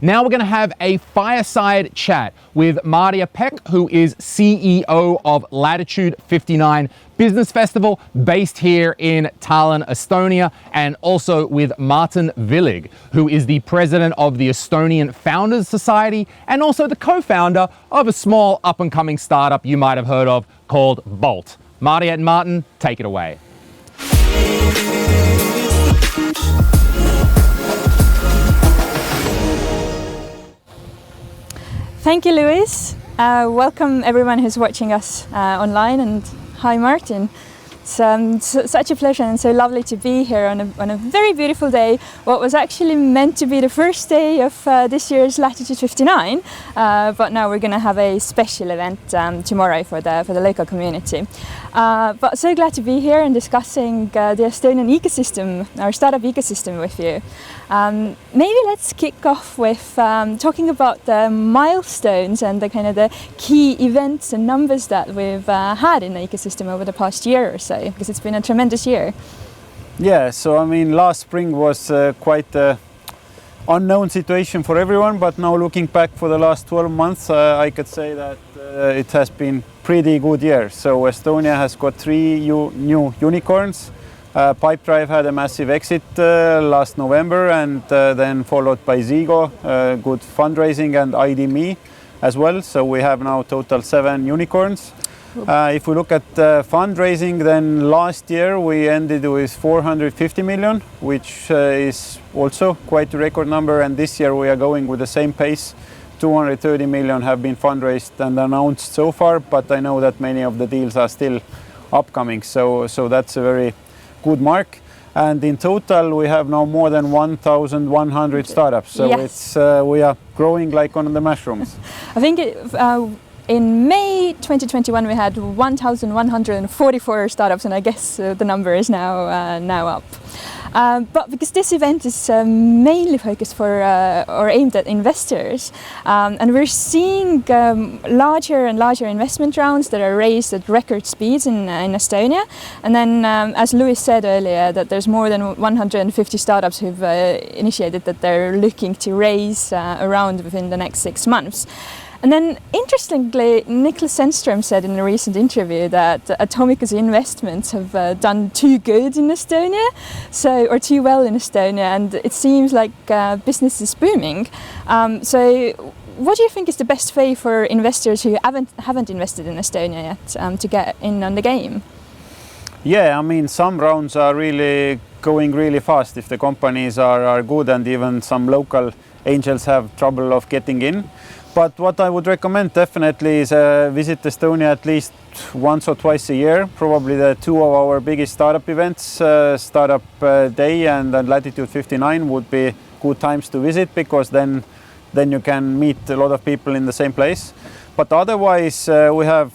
Now we're going to have a fireside chat with Maarja Pehk, who is CEO of Latitude59 Business Festival based here in Tallinn, Estonia, and also with Martin Villig, who is the president of the Estonian Founders Society and also the co-founder of a small up-and-coming startup you might have heard of called Bolt. Maarja and Martin, take it away. Thank you, Luis. Welcome everyone who's watching us online, and hi Martin. It's such a pleasure and so lovely to be here on a very beautiful day. What was actually meant to be the first day of this year's Latitude59, but now we're going to have a special event tomorrow for the local community. But so glad to be here and discussing the Estonian ecosystem, our startup ecosystem with you. Maybe let's kick off with talking about the milestones and the key events and numbers that we've had in the ecosystem over the past year or so, because it's been a tremendous year. Yeah, so I mean, last spring was quite an unknown situation for everyone, but now looking back for the last 12 months, I could say that it has been pretty good year. So Estonia has got 3 new unicorns. Pipedrive had a massive exit last November, and then followed by Zigo, good fundraising, and ID.me as well. So we have now total 7 unicorns. If we look at fundraising, then last year we ended with 450 million, which is also quite a record number. And this year we are going with the same pace. 230 million have been fundraised and announced so far, but I know that many of the deals are still upcoming. So that's a very good mark. And in total, we have now more than 1,100 startups. So yes, it's we are growing like on the mushrooms. I think in May 2021 we had 1,144 startups, and I guess the number is now up. But because this event is mainly focused for or aimed at investors, and we're seeing larger and larger investment rounds that are raised at record speeds in Estonia. And then, as Luis said earlier, that there's more than 150 startups who've initiated that they're looking to raise a round within the next 6 months. And then, interestingly, Niklas Zennström said in a recent interview that Atomicus investments have done too good in Estonia, or too well in Estonia, and it seems like business is booming. So, what do you think is the best way for investors who haven't invested in Estonia yet to get in on the game? Yeah, I mean, some rounds are really going really fast if the companies are good, and even some local angels have trouble of getting in. But what I would recommend definitely is visit Estonia at least once or twice a year. Probably the 2 of our biggest startup events, Startup Day and Latitude59, would be good times to visit, because then you can meet a lot of people in the same place. But otherwise, we have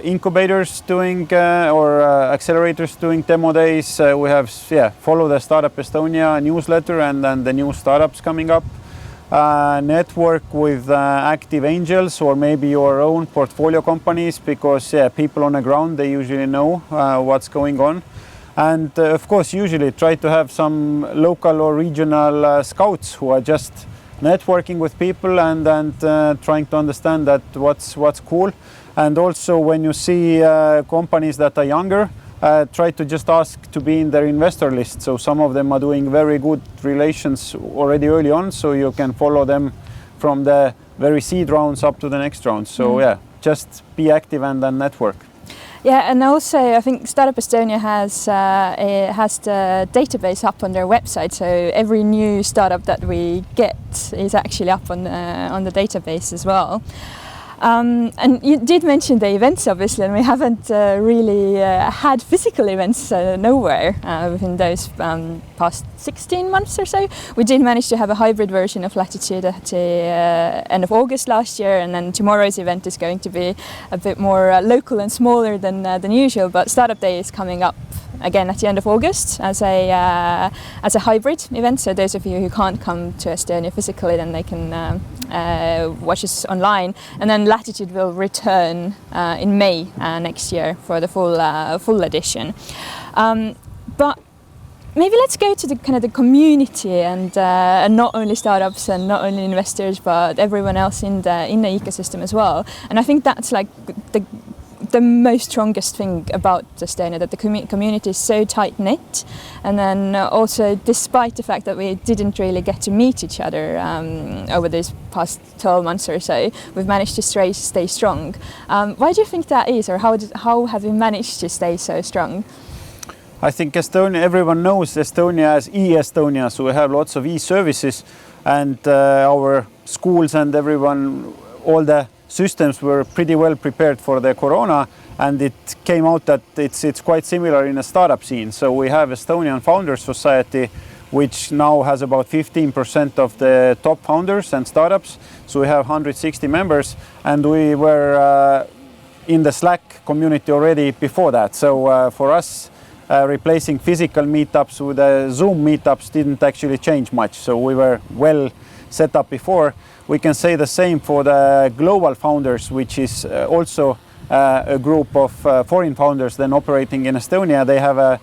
incubators doing or accelerators doing demo days. We have Follow the Startup Estonia newsletter, and then the new startups coming up. Network with active angels or maybe your own portfolio companies, because people on the ground, they usually know what's going on. And of course, usually try to have some local or regional scouts who are just networking with people and trying to understand that what's cool. And also, when you see companies that are younger, try to just ask to be in their investor list. So some of them are doing very good relations already early on, so you can follow them from the very seed rounds up to the next round. So just be active and then network. Yeah, and also I think Startup Estonia has the database up on their website, so every new startup that we get is actually up on the database as well. And you did mention the events, obviously, and we haven't really had physical events nowhere within those past 16 months or so. We did manage to have a hybrid version of Latitude at the end of August last year, and then tomorrow's event is going to be a bit more local and smaller than usual, but Startup Day is coming up again at the end of August as a hybrid event. So those of you who can't come to Estonia physically, then they can watch us online. And then Latitude will return in May next year for the full edition. But maybe let's go to the kind of the community and not only startups and not only investors, but everyone else in the ecosystem as well. And I think that's like the most strongest thing about Estonia, that the community is so tight knit, and then also despite the fact that we didn't really get to meet each other over these past 12 months or so, we've managed to stay strong. Why do you think that is, or how have we managed to stay so strong? I think Estonia, everyone knows Estonia as e-Estonia, so we have lots of e-services, and our schools and everyone, all the systems were pretty well prepared for the corona, and it came out that it's quite similar in a startup scene. So we have Estonian Founders Society, which now has about 15% of the top founders and startups. So we have 160 members, and we were in the Slack community already before that. So for us, replacing physical meetups with Zoom meetups didn't actually change much. So we were well set up before. We can say the same for the global founders, which is also a group of foreign founders then operating in Estonia. They have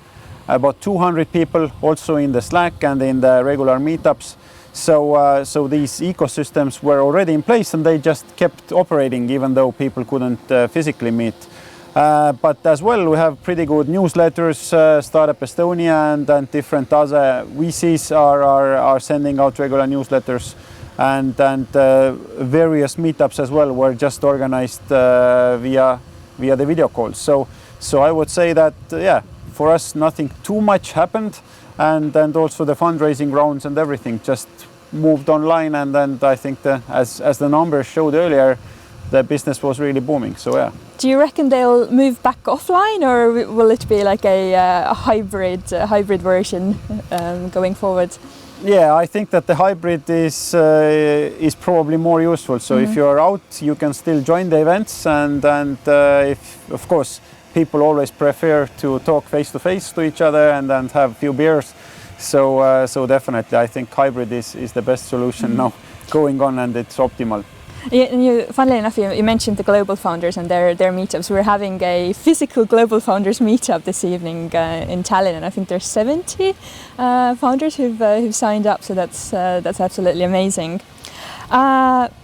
about 200 people also in the Slack and in the regular meetups. So these ecosystems were already in place, and they just kept operating even though people couldn't physically meet. But as well, we have pretty good newsletters. Startup Estonia and different other VCs are sending out regular newsletters, and various meetups as well were just organized via the video calls. So I would say that for us nothing too much happened, and also the fundraising rounds and everything just moved online, and I think as the numbers showed earlier, the business was really booming. So yeah. Do you reckon they'll move back offline, or will it be like a hybrid version going forward? Yeah, I think that the hybrid is probably more useful. So if you're out, you can still join the events, and if of course people always prefer to talk face to face to each other and have a few beers. So definitely, I think hybrid is the best solution now going on, and it's optimal. Yeah, and funnily enough, you mentioned the global founders and their meetups. We're having a physical global founders meetup this evening in Tallinn, and I think there's 70 founders who've signed up. So that's absolutely amazing.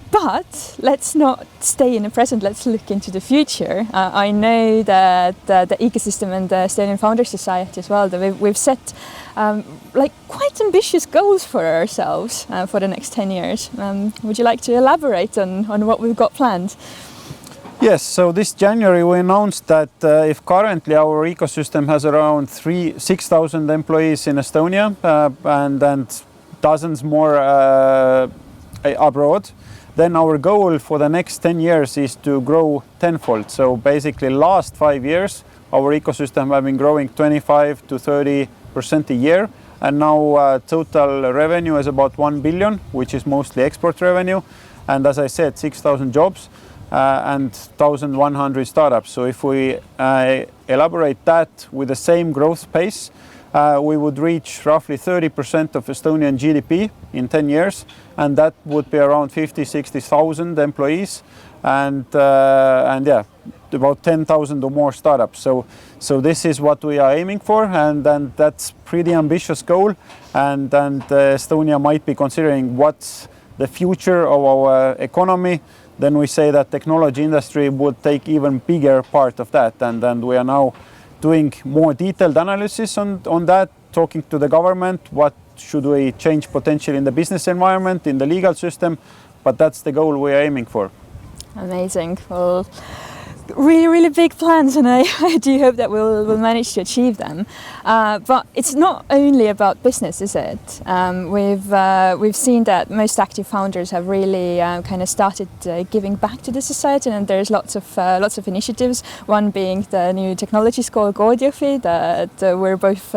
But let's not stay in the present. Let's look into the future. I know that the ecosystem and the Estonian Founders Society as well, that we've set like quite ambitious goals for ourselves for the next 10 years. Would you like to elaborate on what we've got planned? Yes, so this January we announced that if currently our ecosystem has around 6,000 employees in Estonia and dozens more abroad, then our goal for the next 10 years is to grow tenfold. So basically last 5 years, our ecosystem have been growing 25 to 30% a year. And now total revenue is about 1 billion, which is mostly export revenue. And as I said, 6,000 jobs and 1,100 startups. So if we elaborate that with the same growth pace, we would reach roughly 30% of Estonian GDP in 10 years, and that would be around 50,000-60,000 employees, and yeah, about 10,000 or more startups. So this is what we are aiming for, and that's pretty ambitious goal, and Estonia might be considering what's the future of our economy. Then we say that technology industry would take even bigger part of that, and we are now doing more detailed analysis on that, talking to the government, what should we change potentially in the business environment, in the legal system, but that's the goal we're aiming for. Amazing. Well, really big plans, and I do hope that we'll manage to achieve them. But it's not only about business, is it? We've seen that most active founders have really kind of started giving back to the society, and there's lots of initiatives. One being the new technology school Goodyearfi that we're both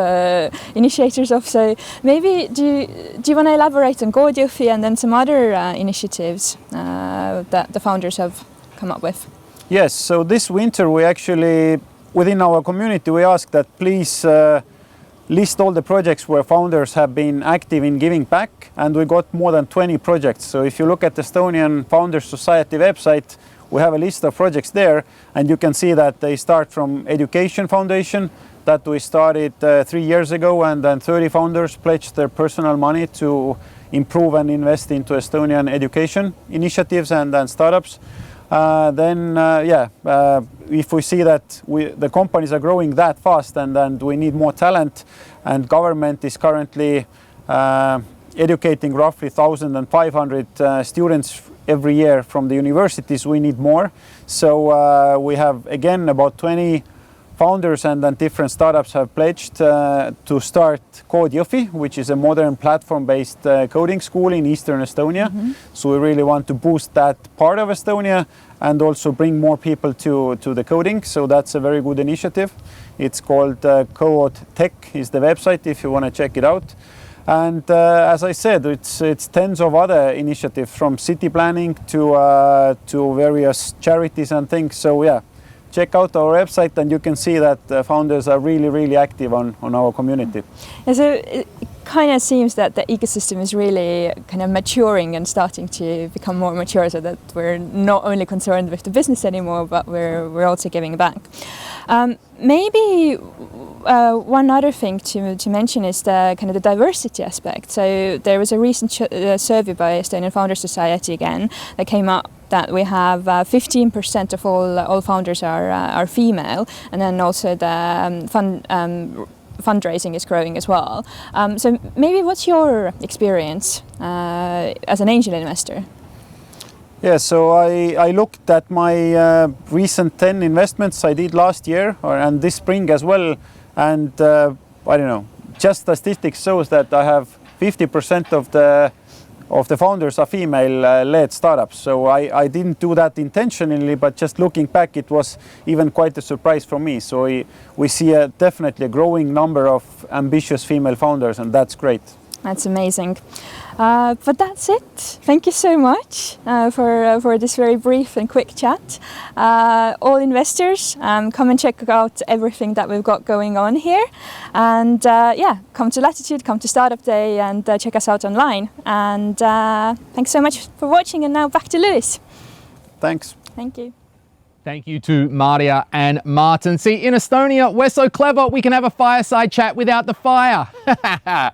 initiators of. So maybe do you want to elaborate on Goodyearfi and then some other initiatives that the founders have come up with? Yes, so this winter we actually, within our community, we asked that please list all the projects where founders have been active in giving back, and we got more than 20 projects. So if you look at the Estonian Founders Society website, we have a list of projects there, and you can see that they start from Education Foundation, that we started 3 years ago, and then 30 founders pledged their personal money to improve and invest into Estonian education initiatives and startups. If we see that the companies are growing that fast and we need more talent, and government is currently educating roughly 1,500 students every year from the universities, we need more. So we have again about 20 founders and then different startups have pledged to start Code Jõhvi, which is a modern platform-based coding school in Eastern Estonia. So we really want to boost that part of Estonia and also bring more people to the coding. So that's a very good initiative. It's called Code Tech is the website if you want to check it out. And as I said, it's tens of other initiatives from city planning to various charities and things. So yeah, check out our website and you can see that founders are really active on our community. And so it kind of seems that the ecosystem is really kind of maturing and starting to become more mature, so that we're not only concerned with the business anymore, but we're also giving back. Maybe one other thing to mention is the kind of the diversity aspect. So there was a recent survey by Estonian Founders Society again that came up that we have 15% of all founders are female, and then also the fundraising is growing as well. So maybe what's your experience as an angel investor? Yeah, so I looked at my recent 10 investments I did last year and this spring as well, and I don't know, just statistics shows that I have 50% of the founders are female-led startups. So I didn't do that intentionally, but just looking back, it was even quite a surprise for me. So we see definitely a growing number of ambitious female founders, and that's great. That's amazing. But that's it. Thank you so much for this very brief and quick chat. All investors, come and check out everything that we've got going on here. And come to Latitude, come to Startup Day and check us out online. And thanks so much for watching. And now back to Lewis. Thanks. Thank you. Thank you to Maarja and Martin. See, in Estonia, we're so clever, we can have a fireside chat without the fire.